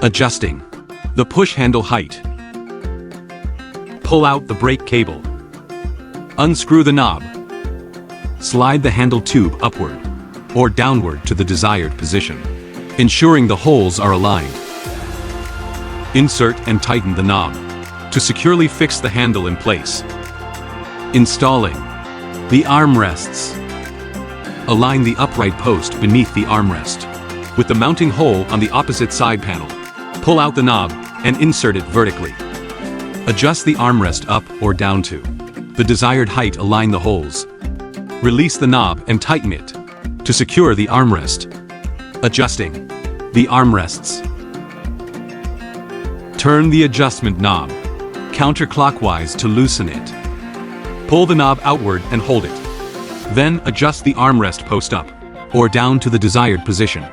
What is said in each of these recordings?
Adjusting the push handle height. Pull out the brake cable. Unscrew the knob. Slide the handle tube upward or downward to the desired position, ensuring the holes are aligned. Insert and tighten the knob to securely fix the handle in place. Installing the armrests. Align the upright post beneath the armrest with the mounting hole on the opposite side panel. Pull out the knob and insert it vertically. Adjust the armrest up or down to the desired height. Align the holes. Release the knob and tighten it to secure the armrest. Adjusting the armrests. Turn the adjustment knob counterclockwise to loosen it. Pull the knob outward and hold it. Then adjust the armrest post up or down to the desired position.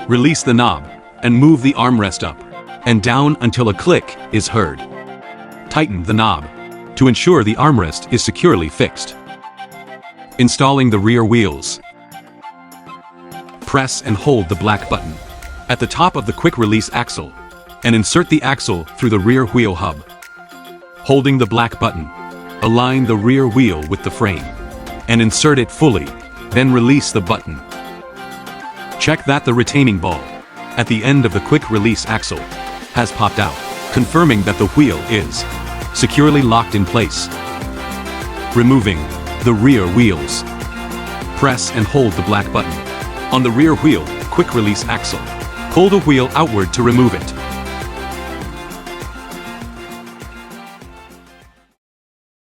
Release the knob and move the armrest up and down until a click is heard. Tighten the knob to ensure the armrest is securely fixed. Installing the rear wheels. Press and hold the black button at the top of the quick-release axle and insert the axle through the rear wheel hub. Holding the black button, align the rear wheel with the frame and insert it fully, then release the button. Check that the retaining ball at the end of the quick-release axle has popped out, confirming that the wheel is securely locked in place. Removing the rear wheels. Press and hold the black button on the rear wheel quick-release axle. Pull the wheel outward to remove it.